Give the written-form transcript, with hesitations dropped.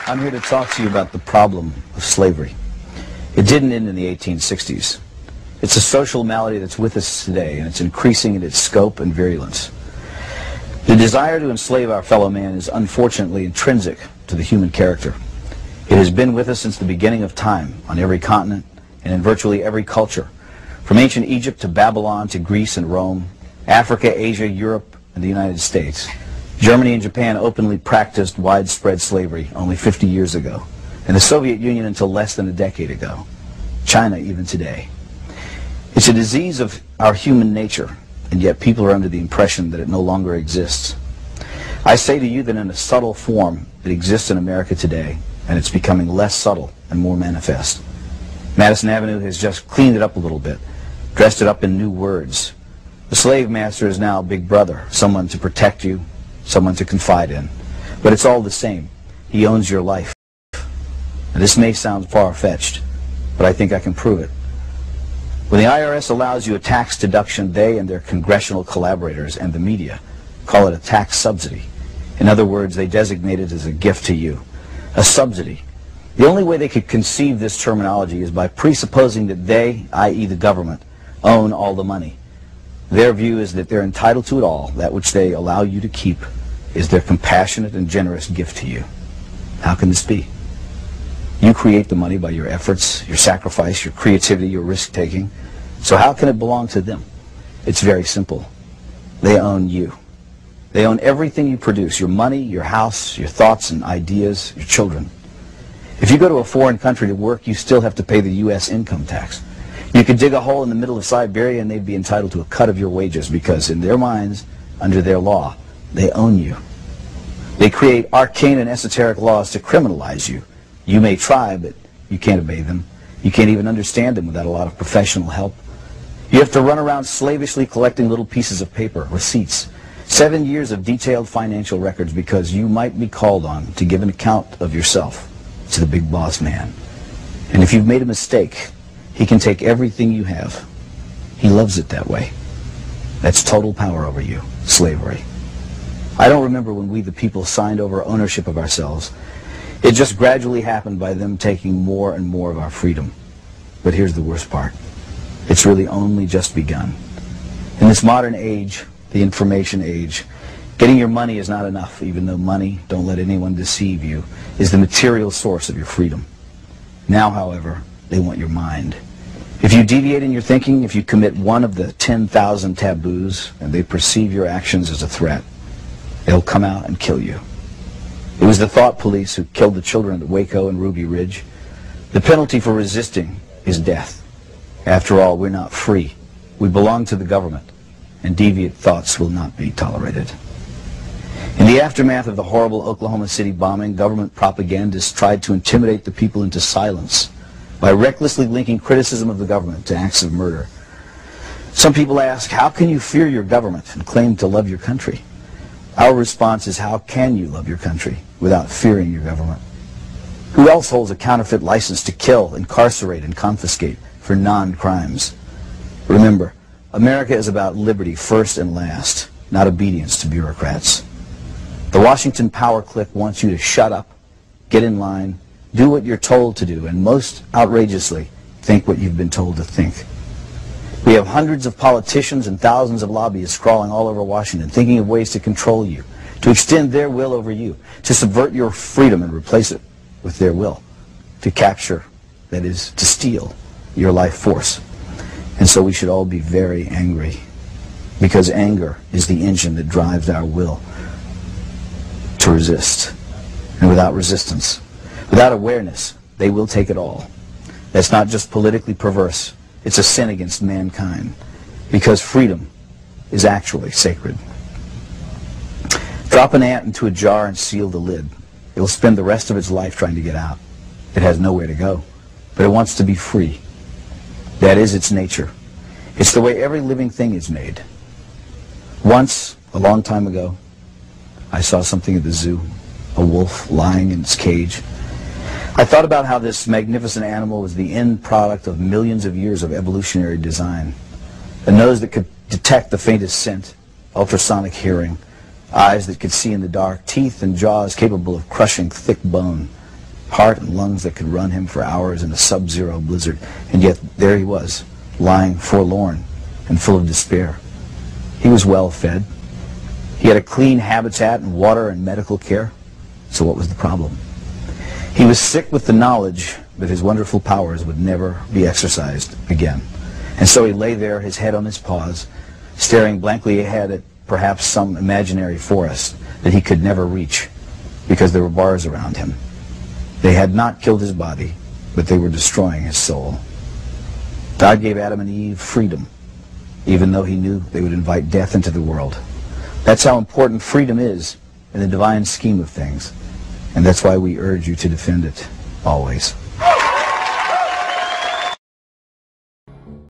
I'm here to talk to you about the problem of slavery. It didn't end in the 1860s. It's a social malady that's with us today, and it's increasing in its scope and virulence. The desire to enslave our fellow man is unfortunately intrinsic to the human character. It has been with us since the beginning of time, on every continent and in virtually every culture, from ancient Egypt to Babylon to Greece and Rome, Africa, Asia, Europe, and the United States. Germany and Japan openly practiced widespread slavery only 50 years ago, and the Soviet Union until less than a decade ago. China even today. It's a disease of our human nature, and yet people are under the impression that it no longer exists. I say to you that in a subtle form it exists in America today, and it's becoming less subtle and more manifest. Madison Avenue has just cleaned it up a little bit, dressed it up in new words. The slave master is now Big Brother, someone to protect you, someone to confide in. But it's all the same. He owns your life. Now, this may sound far-fetched, but I think I can prove it. When the IRS allows you a tax deduction, they and their congressional collaborators and the media call it a tax subsidy. In other words, they designate it as a gift to you, a subsidy. The only way they could conceive this terminology is by presupposing that they, i.e. the government, own all the money. Their view is that they're entitled to it all. That which they allow you to keep is their compassionate and generous gift to you. How can this be? You create the money by your efforts, your sacrifice, your creativity, your risk-taking. So how can it belong to them? It's very simple. They own you. They own everything you produce, your money, your house, your thoughts and ideas, your children. If you go to a foreign country to work, you still have to pay the U.S. income tax. You could dig a hole in the middle of Siberia and they'd be entitled to a cut of your wages because in their minds, under their law, they own you. They create arcane and esoteric laws to criminalize you. You may try, but you can't obey them. You can't even understand them without a lot of professional help. You have to run around slavishly collecting little pieces of paper, receipts, 7 years of detailed financial records because you might be called on to give an account of yourself to the big boss man. And if you've made a mistake, he can take everything you have. He loves it that way. That's total power over you, slavery. I don't remember when we the people signed over ownership of ourselves. It just gradually happened by them taking more and more of our freedom. But here's the worst part. It's really only just begun. In this modern age, the information age, getting your money is not enough, even though money, don't let anyone deceive you, is the material source of your freedom. Now, however, they want your mind. If you deviate in your thinking, if you commit one of the 10,000 taboos, and they perceive your actions as a threat, they'll come out and kill you. It was the thought police who killed the children at Waco and Ruby Ridge. The penalty for resisting is death. After all, we're not free. We belong to the government, and deviant thoughts will not be tolerated. In the aftermath of the horrible Oklahoma City bombing, government propagandists tried to intimidate the people into silence by recklessly linking criticism of the government to acts of murder. Some people ask, how can you fear your government and claim to love your country? Our response is, how can you love your country without fearing your government? Who else holds a counterfeit license to kill, incarcerate, and confiscate for non-crimes? Remember, America is about liberty first and last, not obedience to bureaucrats. The Washington power clique wants you to shut up, get in line, do what you're told to do, and most outrageously, think what you've been told to think. We have hundreds of politicians and thousands of lobbyists crawling all over Washington, thinking of ways to control you, to extend their will over you, to subvert your freedom and replace it with their will, to capture, that is, to steal your life force. And so we should all be very angry, because anger is the engine that drives our will to resist. And without resistance, without awareness, they will take it all. That's not just politically perverse. It's a sin against mankind, because freedom is actually sacred. Drop an ant into a jar and seal the lid. It will spend the rest of its life trying to get out. It has nowhere to go, but it wants to be free. That is its nature. It's the way every living thing is made. Once, a long time ago, I saw something at the zoo, a wolf lying in its cage. I thought about how this magnificent animal was the end product of millions of years of evolutionary design. A nose that could detect the faintest scent, ultrasonic hearing, eyes that could see in the dark, teeth and jaws capable of crushing thick bone, heart and lungs that could run him for hours in a sub-zero blizzard. And yet there he was, lying forlorn and full of despair. He was well fed. He had a clean habitat and water and medical care. So what was the problem? He was sick with the knowledge that his wonderful powers would never be exercised again. And so he lay there, his head on his paws, staring blankly ahead at perhaps some imaginary forest that he could never reach because there were bars around him. They had not killed his body, but they were destroying his soul. God gave Adam and Eve freedom, even though he knew they would invite death into the world. That's how important freedom is in the divine scheme of things, and that's why we urge you to defend it always.